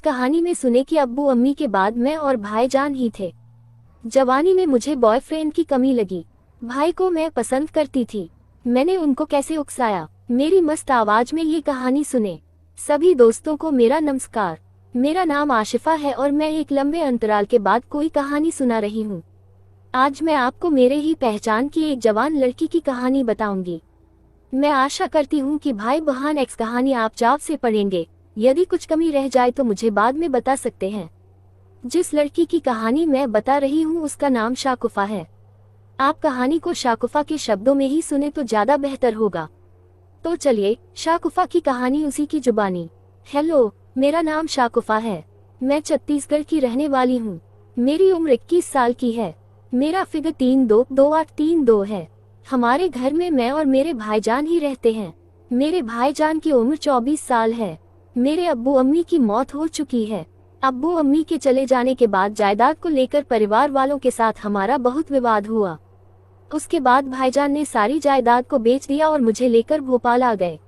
कहानी में सुने कि अब्बू अम्मी के बाद मैं और भाईजान ही थे। जवानी में मुझे बॉयफ्रेंड की कमी लगी। भाई को मैं पसंद करती थी। मैंने उनको कैसे उकसाया। मेरी मस्त आवाज में ये कहानी सुने। सभी दोस्तों को मेरा नमस्कार। मेरा नाम आशिफा है और मैं एक लंबे अंतराल के बाद कोई कहानी सुना रही हूँ। आज मैं आपको मेरे ही पहचान की एक जवान लड़की की कहानी बताऊंगी। मैं आशा करती हूँ कि भाई बहन एक्स कहानी आप चाव से पढ़ेंगे। यदि कुछ कमी रह जाए तो मुझे बाद में बता सकते हैं। जिस लड़की की कहानी मैं बता रही हूँ उसका नाम शाकुफा है। आप कहानी को शाकुफा के शब्दों में ही सुने तो ज्यादा बेहतर होगा। तो चलिए शाकुफा की कहानी उसी की जुबानी। हेलो, मेरा नाम शाकुफा है। मैं छत्तीसगढ़ की रहने वाली हूँ। मेरी उम्र 21 साल की है। मेरा फिगर 322832 है। हमारे घर में मैं और मेरे भाईजान ही रहते हैं। मेरे भाईजान की उम्र 24 साल है। मेरे अब्बू अम्मी की मौत हो चुकी है। अब्बू अम्मी के चले जाने के बाद जायदाद को लेकर परिवार वालों के साथ हमारा बहुत विवाद हुआ। उसके बाद भाईजान ने सारी जायदाद को बेच दिया और मुझे लेकर भोपाल आ गए।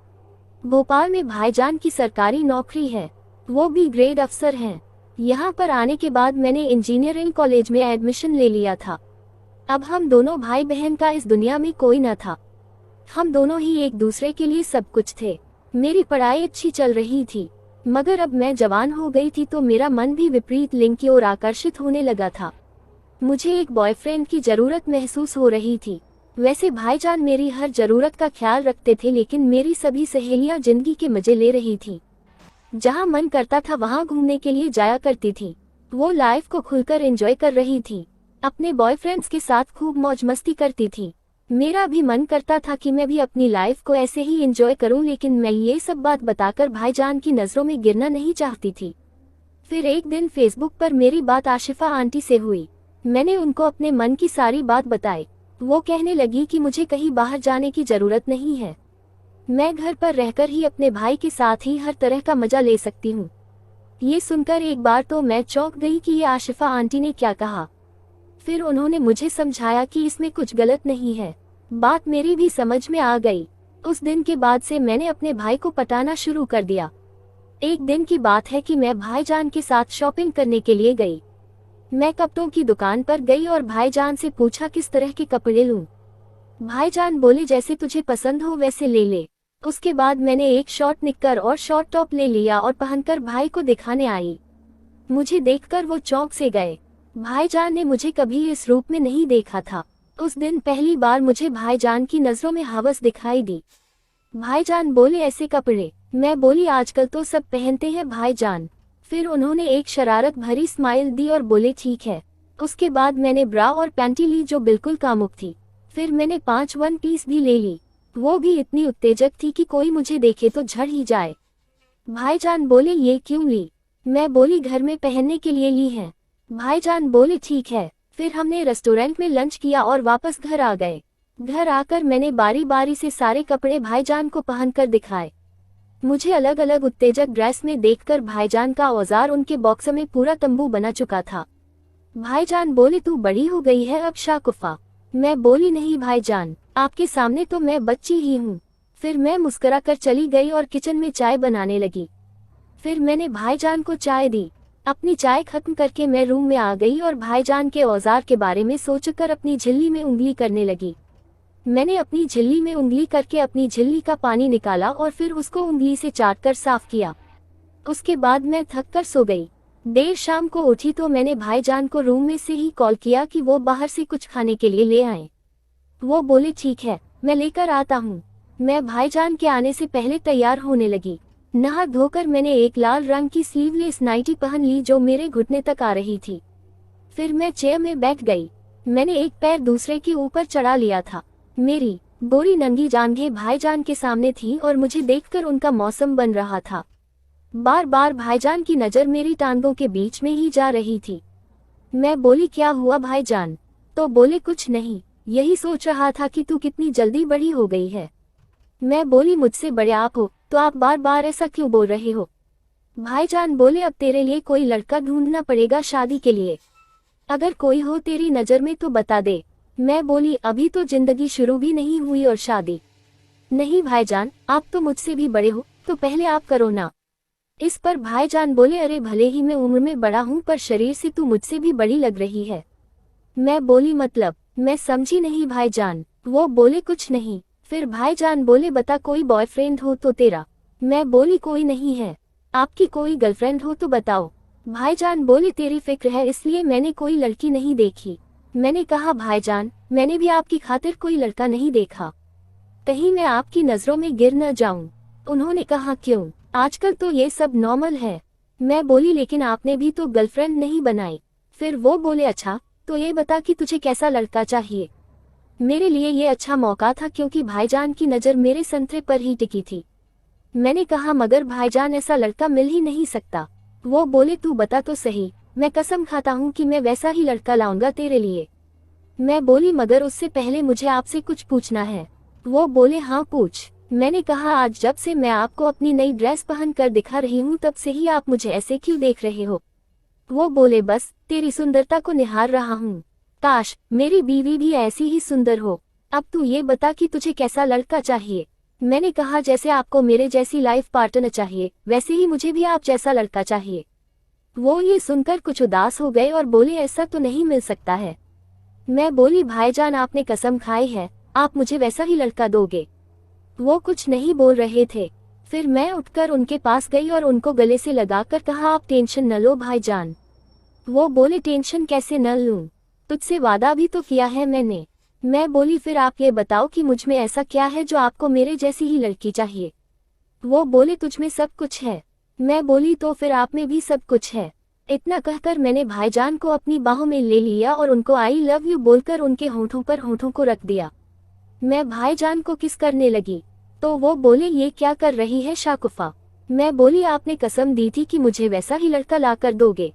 भोपाल में भाईजान की सरकारी नौकरी है, वो भी ग्रेड अफसर हैं। यहाँ पर आने के बाद मैंने इंजीनियरिंग कॉलेज में एडमिशन ले लिया था। अब हम दोनों भाई बहन का इस दुनिया में कोई न था। हम दोनों ही एक दूसरे के लिए सब कुछ थे। मेरी पढ़ाई अच्छी चल रही थी, मगर अब मैं जवान हो गई थी तो मेरा मन भी विपरीत लिंग की ओर आकर्षित होने लगा था। मुझे एक बॉयफ्रेंड की जरूरत महसूस हो रही थी। वैसे भाईजान मेरी हर जरूरत का ख्याल रखते थे, लेकिन मेरी सभी सहेलियां जिंदगी के मजे ले रही थी। जहां मन करता था वहां घूमने के लिए जाया करती थी। वो लाइफ को खुलकर एंजॉय कर रही थी। अपने बॉयफ्रेंड्स के साथ खूब मौज मस्ती करती थी। मेरा भी मन करता था कि मैं भी अपनी लाइफ को ऐसे ही एंजॉय करूं, लेकिन मैं ये सब बात बताकर भाईजान की नजरों में गिरना नहीं चाहती थी। फिर एक दिन फेसबुक पर मेरी बात आशिफा आंटी से हुई। मैंने उनको अपने मन की सारी बात बताई। वो कहने लगी कि मुझे कहीं बाहर जाने की जरूरत नहीं है, मैं घर पर रहकर ही अपने भाई के साथ ही हर तरह का मजा ले सकती हूँ। ये सुनकर एक बार तो मैं चौंक गई कि ये आशिफा आंटी ने क्या कहा। फिर उन्होंने मुझे समझाया कि इसमें कुछ गलत नहीं है। बात मेरी भी समझ में आ गई। उस दिन के बाद से मैंने अपने भाई को पटाना शुरू कर दिया। एक दिन की बात है कि मैं भाईजान के साथ शॉपिंग करने के लिए गई। मैं कपड़ों की दुकान पर गई और भाईजान से पूछा किस तरह के कपड़े लूं। भाईजान बोले जैसे तुझे पसंद हो वैसे ले ले। उसके बाद मैंने एक शॉर्ट निक्कर और शॉर्ट टॉप ले लिया और पहनकर भाई को दिखाने आई। मुझे देखकर वो चौंक से गए। भाईजान ने मुझे कभी इस रूप में नहीं देखा था। उस दिन पहली बार मुझे भाईजान की नजरों में हवस दिखाई दी। भाईजान बोले ऐसे कपड़े। मैं बोली आजकल तो सब पहनते हैं भाईजान। फिर उन्होंने एक शरारत भरी स्माइल दी और बोले ठीक है। उसके बाद मैंने ब्रा और पैंटी ली जो बिल्कुल कामुक थी। फिर मैंने 5 वन पीस भी ले ली, वो भी इतनी उत्तेजक थी कि कोई मुझे देखे तो झड़ ही जाए। भाईजान बोले ये क्यों ली? मैं बोली घर में पहनने के लिए ली है। भाईजान बोले ठीक है। फिर हमने रेस्टोरेंट में लंच किया और वापस घर आ गए। घर आकर मैंने बारी बारी से सारे कपड़े भाईजान को पहनकर दिखाए। मुझे अलग अलग उत्तेजक ड्रेस में देखकर भाईजान का औजार उनके बॉक्स में पूरा तंबू बना चुका था। भाईजान बोले तू बड़ी हो गई है अब शाकुफा। मैं बोली नहीं भाईजान, आपके सामने तो मैं बच्ची ही हूँ। फिर मैं मुस्कुराकर चली गई और किचन में चाय बनाने लगी। फिर मैंने भाईजान को चाय दी। अपनी चाय खत्म करके मैं रूम में आ गई और भाईजान के औजार के बारे में सोचकर अपनी झिल्ली में उंगली करने लगी। मैंने अपनी झिल्ली में उंगली करके अपनी झिल्ली का पानी निकाला और फिर उसको उंगली से चाटकर साफ किया। उसके बाद मैं थक कर सो गई। देर शाम को उठी तो मैंने भाईजान को रूम में से ही कॉल किया कि वो बाहर से कुछ खाने के लिए ले आए। वो बोले ठीक है, मैं लेकर आता हूँ। मैं भाईजान के आने से पहले तैयार होने लगी। नहा धोकर मैंने एक लाल रंग की स्लीवलेस नाइटी पहन ली जो मेरे घुटने तक आ रही थी। फिर मैं चेयर में बैठ गई। मैंने एक पैर दूसरे के ऊपर चढ़ा लिया था। मेरी गोरी नंगी जांघें भाईजान के सामने थी और मुझे देखकर उनका मौसम बन रहा था। बार बार भाईजान की नजर मेरी टांगों के बीच में ही जा रही थी। मैं बोली क्या हुआ भाईजान? तो बोले कुछ नहीं, यही सोच रहा था कि तू कितनी जल्दी बड़ी हो गई है। मैं बोली मुझसे बड़े आप हो तो आप बार बार ऐसा क्यों बोल रहे हो? भाईजान बोले अब तेरे लिए कोई लड़का ढूंढना पड़ेगा शादी के लिए। अगर कोई हो तेरी नजर में तो बता दे। मैं बोली अभी तो जिंदगी शुरू भी नहीं हुई और शादी। नहीं भाईजान, आप तो मुझसे भी बड़े हो, तो पहले आप करो ना। इस पर भाईजान बोले, अरे भले ही मैं उम्र में बड़ा हूँ पर शरीर से तू मुझसे भी बड़ी लग रही है। मैं बोली मतलब, मैं समझी नहीं भाईजान। वो बोले कुछ नहीं। फिर भाईजान बोले, बता कोई बॉयफ्रेंड हो तो तेरा। मैं बोली कोई नहीं है। आपकी कोई गर्लफ्रेंड हो तो बताओ। भाईजान बोले, तेरी फिक्र है इसलिए मैंने कोई लड़की नहीं देखी। मैंने कहा, भाईजान मैंने भी आपकी खातिर कोई लड़का नहीं देखा, कहीं मैं आपकी नजरों में गिर न जाऊं। उन्होंने कहा, क्यों, आजकल तो ये सब नॉर्मल है। मैं बोली, लेकिन आपने भी तो गर्लफ्रेंड नहीं बनाई। फिर वो बोले, अच्छा तो ये बता कि तुझे कैसा लड़का चाहिए। मेरे लिए ये अच्छा मौका था क्योंकि भाईजान की नज़र मेरे संतरे पर ही टिकी थी। मैंने कहा, मगर भाईजान ऐसा लड़का मिल ही नहीं सकता। वो बोले, तू बता तो सही, मैं कसम खाता हूँ कि मैं वैसा ही लड़का लाऊंगा तेरे लिए। मैं बोली, मगर उससे पहले मुझे आपसे कुछ पूछना है। वो बोले, हाँ पूछ। मैंने कहा, आज जब से मैं आपको अपनी नई ड्रेस पहन कर दिखा रही हूँ तब से ही आप मुझे ऐसे क्यों देख रहे हो। वो बोले, बस तेरी सुंदरता को निहार रहा हूँ, काश मेरी बीवी भी ऐसी ही सुंदर हो। अब तू ये बता कि तुझे कैसा लड़का चाहिए। मैंने कहा, जैसे आपको मेरे जैसी लाइफ पार्टनर चाहिए वैसे ही मुझे भी आप जैसा लड़का चाहिए। वो ये सुनकर कुछ उदास हो गए और बोले, ऐसा तो नहीं मिल सकता है। मैं बोली, भाईजान आपने कसम खाई है, आप मुझे वैसा ही लड़का दोगे। वो कुछ नहीं बोल रहे थे। फिर मैं उठकर उनके पास गई और उनको गले से लगाकर कहा, आप टेंशन न लो भाईजान। वो बोले, टेंशन कैसे न लूं, तुझसे वादा भी तो किया है मैंने। मैं बोली, फिर आप ये बताओ कि मुझ में ऐसा क्या है जो आपको मेरे जैसी ही लड़की चाहिए। वो बोले, तुझ में सब कुछ है। मैं बोली, तो फिर आप में भी सब कुछ है। इतना कहकर मैंने भाईजान को अपनी बाहों में ले लिया और उनको आई लव यू बोलकर उनके होठों पर होठों को रख दिया। मैं भाईजान को किस करने लगी तो वो बोले, ये क्या कर रही है शाकुफा। मैं बोली, आपने कसम दी थी कि मुझे वैसा ही लड़का ला कर दोगे,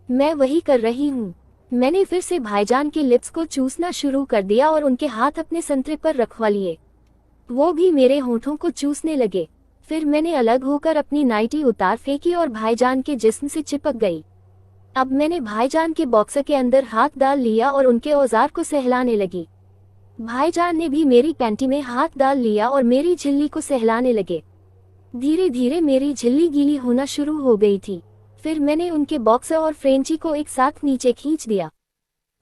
मैं वही कर रही हूँ। मैंने फिर से भाईजान के लिप्स को चूसना शुरू कर दिया और उनके हाथ अपने संतरे पर रखवा लिए। वो भी मेरे होठों को चूसने लगे। फिर मैंने अलग होकर अपनी नाइटी उतार फेंकी और भाईजान के जिस्म से चिपक गई। अब मैंने भाईजान के बॉक्सर के अंदर हाथ डाल लिया और उनके औजार को सहलाने लगी। भाईजान ने भी मेरी पैंटी में हाथ डाल लिया और मेरी झिल्ली को सहलाने लगे। धीरे धीरे मेरी झिल्ली गीली होना शुरू हो गई थी। फिर मैंने उनके बॉक्सर और फ्रेंची को एक साथ नीचे खींच दिया।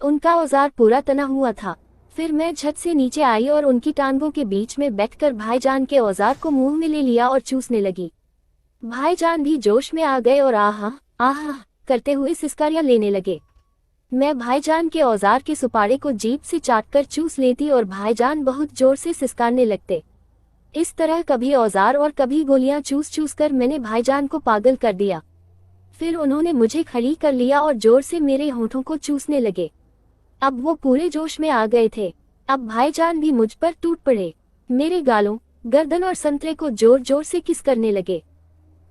उनका औजार पूरा तना हुआ था। फिर मैं झट से नीचे आई और उनकी टांगों के बीच में बैठकर भाईजान के औजार को मुंह में ले लिया और चूसने लगी। भाईजान भी जोश में आ गए और आहा आहा करते हुए सिसकारियां लेने लगे। मैं भाईजान के औजार के सुपाड़े को जीभ से चाटकर चूस लेती और भाईजान बहुत जोर से सिसकारने लगते। इस तरह कभी औजार और कभी गोलियां चूस चूस कर मैंने भाईजान को पागल कर दिया। फिर उन्होंने मुझे खड़ी कर लिया और जोर से मेरे होठों को चूसने लगे। अब वो पूरे जोश में आ गए थे। अब भाईजान भी मुझ पर टूट पड़े। मेरे गालों, गर्दन और संतरे को जोर जोर से किस करने लगे।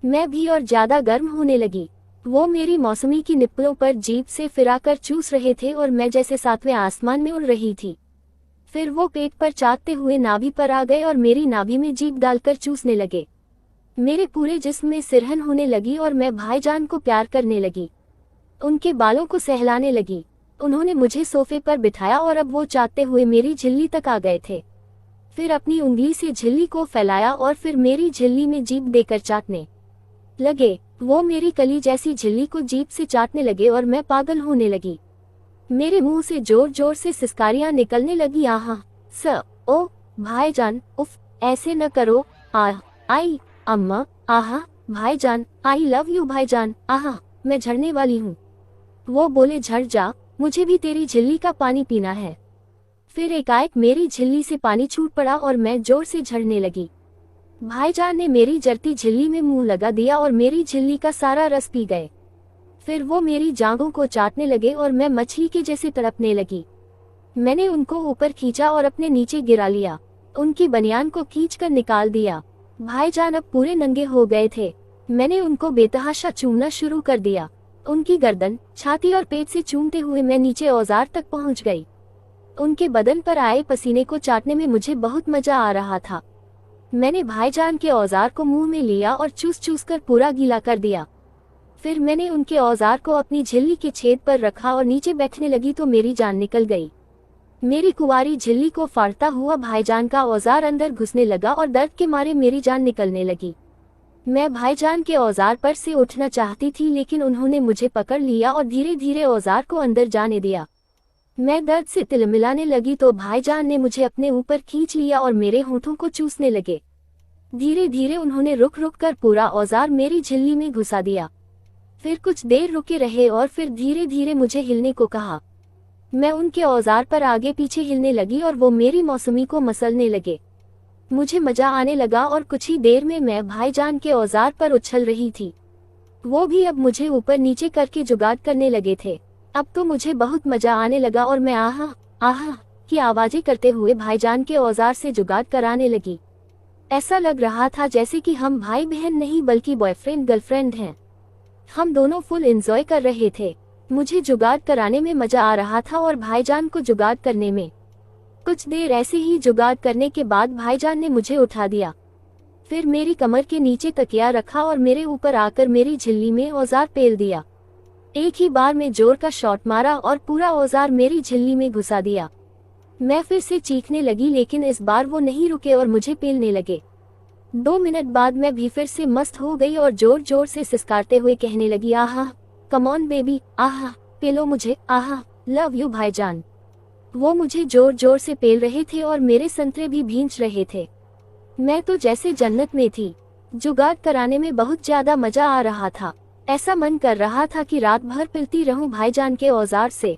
मैं भी और ज्यादा गर्म होने लगी। वो मेरी मौसमी की निप्पलों पर जीभ से फिराकर चूस रहे थे और मैं जैसे सातवें आसमान में उड़ रही थी। फिर वो पेट पर चाटते हुए नाभि पर आ गए और मेरी नाभि में जीभ डालकर चूसने लगे। मेरे पूरे जिस्म में सिरहन होने लगी और मैं भाईजान को प्यार करने लगी। उनके बालों को सहलाने लगी। उन्होंने मुझे सोफे पर बिठाया और अब वो चाटते हुए मेरी झिल्ली तक आ गए थे। फिर अपनी उंगली से झिल्ली को फैलाया और फिर मेरी झिल्ली में जीभ देकर चाटने लगे। वो मेरी कली जैसी झिल्ली को जीभ से चाटने लगे और मैं पागल होने लगी। मेरे मुंह से जोर जोर से सिसकारियां निकलने लगी। आहा ओ भाईजान, उफ ऐसे न करो, आई अम्मा, आहा भाईजान, आई लव यू भाईजान, आहा मैं झड़ने वाली हूँ। वो बोले, झड़ जा, मुझे भी तेरी झिल्ली का पानी पीना है। फिर एकाएक मेरी झिल्ली से पानी छूट पड़ा और मैं जोर से झड़ने लगी। भाईजान ने मेरी जरती झिल्ली में मुंह लगा दिया और मेरी झिल्ली का सारा रस पी गए। फिर वो मेरी जांघों को चाटने लगे और मैं मछली के जैसे तड़पने लगी। मैंने उनको ऊपर खींचा और अपने नीचे गिरा लिया। उनकी बनियान को खींचकर निकाल दिया। भाईजान अब पूरे नंगे हो गए थे। मैंने उनको बेतहाशा चूमना शुरू कर दिया। उनकी गर्दन, छाती और पेट से चूमते हुए मैं नीचे औजार तक पहुंच गई। उनके बदन पर आए पसीने को चाटने में मुझे बहुत मजा आ रहा था। मैंने भाईजान के औजार को मुंह में लिया और चूस चूस कर पूरा गीला कर दिया। फिर मैंने उनके औजार को अपनी झिल्ली के छेद पर रखा और नीचे बैठने लगी तो मेरी जान निकल गई। मेरी कुंवारी झिल्ली को फाड़ता हुआ भाईजान का औजार अंदर घुसने लगा और दर्द के मारे मेरी जान निकलने लगी। मैं भाईजान के औजार पर से उठना चाहती थी, लेकिन उन्होंने मुझे पकड़ लिया और धीरे धीरे औजार को अंदर जाने दिया। मैं दर्द से तिलमिलाने लगी तो भाईजान ने मुझे अपने ऊपर खींच लिया और मेरे होठों को चूसने लगे। धीरे धीरे उन्होंने रुक रुक कर पूरा औजार मेरी झिल्ली में घुसा दिया। फिर कुछ देर रुके रहे और फिर धीरे धीरे मुझे हिलने को कहा। मैं उनके औजार पर आगे पीछे हिलने लगी और वो मेरी मौसमी को मसलने लगे। मुझे मजा आने लगा और कुछ ही देर में मैं भाईजान के औजार पर उछल रही थी। वो भी अब मुझे ऊपर नीचे करके जुगाड़ करने लगे थे। अब तो मुझे बहुत मजा आने लगा और मैं आहा आहा की आवाजें करते हुए भाईजान के औजार से जुगाड़ कराने लगी। ऐसा लग रहा था जैसे कि हम भाई बहन नहीं बल्कि बॉयफ्रेंड गर्लफ्रेंड हैं। हम दोनों फुल एंजॉय कर रहे थे। मुझे जुगाड़ कराने में मजा आ रहा था और भाईजान को जुगाड़ करने में। कुछ देर ऐसे ही जुगाड़ करने के बाद भाईजान ने मुझे उठा दिया। फिर मेरी कमर के नीचे तकिया रखा और मेरे ऊपर आकर मेरी झिल्ली में औजार पेल दिया। एक ही बार में जोर का शॉट मारा और पूरा औजार मेरी झिल्ली में घुसा दिया। मैं फिर से चीखने लगी, लेकिन इस बार वो नहीं रुके और मुझे पेलने लगे। 2 मिनट बाद मैं भी फिर से मस्त हो गई और जोर जोर से सिसकारते हुए कहने लगी, आहा कम ऑन बेबी, आहा पेलो मुझे, आहा लव यू भाईजान। वो मुझे जोर जोर से पेल रहे थे और मेरे संतरे भी भींच रहे थे। मैं तो जैसे जन्नत में थी। जुगाड़ कराने में बहुत ज्यादा मजा आ रहा था। ऐसा मन कर रहा था कि रात भर पिलती रहूं भाईजान के औजार से।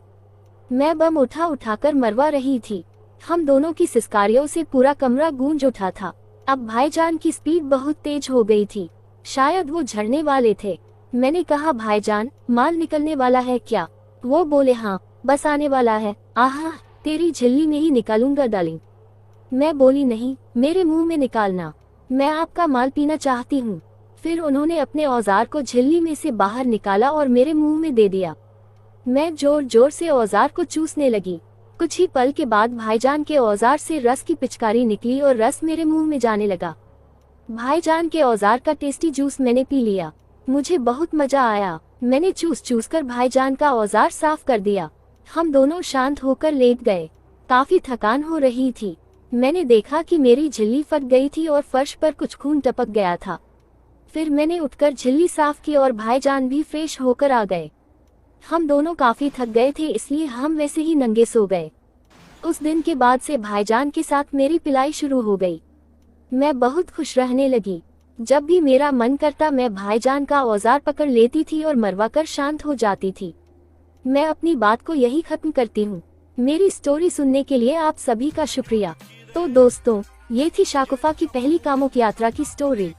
मैं बम उठाकर मरवा रही थी। हम दोनों की सिसकारियों से पूरा कमरा गूंज उठा था। अब भाईजान की स्पीड बहुत तेज हो गई थी। शायद वो झड़ने वाले थे। मैंने कहा, भाईजान माल निकलने वाला है क्या? वो बोले, हाँ बस आने वाला है, आहा तेरी झिल्ली में ही निकालूंगा डार्लिंग। मैं बोली, नहीं मेरे मुंह में निकालना, मैं आपका माल पीना चाहती हूँ। फिर उन्होंने अपने औजार को झिल्ली में से बाहर निकाला और मेरे मुंह में दे दिया। मैं जोर जोर से औजार को चूसने लगी। कुछ ही पल के बाद भाईजान के औजार से रस की पिचकारी निकली और रस मेरे मुंह में जाने लगा। भाईजान के औजार का टेस्टी जूस मैंने पी लिया। मुझे बहुत मजा आया। मैंने चूस कर भाईजान का औजार साफ कर दिया। हम दोनों शांत होकर लेट गए। काफी थकान हो रही थी। मैंने देखा कि मेरी झिल्ली फट गई थी और फर्श पर कुछ खून टपक गया था। फिर मैंने उठकर झिल्ली साफ की और भाईजान भी फ्रेश होकर आ गए। हम दोनों काफी थक गए थे, इसलिए हम वैसे ही नंगे सो गए। उस दिन के बाद से भाईजान के साथ मेरी पिलाई शुरू हो गई। मैं बहुत खुश रहने लगी। जब भी मेरा मन करता मैं भाईजान का औजार पकड़ लेती थी और मरवाकर शांत हो जाती थी। मैं अपनी बात को यही खत्म करती हूँ। मेरी स्टोरी सुनने के लिए आप सभी का शुक्रिया। तो दोस्तों, ये थी शाकुफा की पहली कामुक यात्रा की स्टोरी।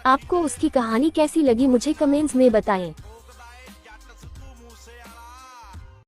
आपको उसकी कहानी कैसी लगी मुझे कमेंट्स में बताएं।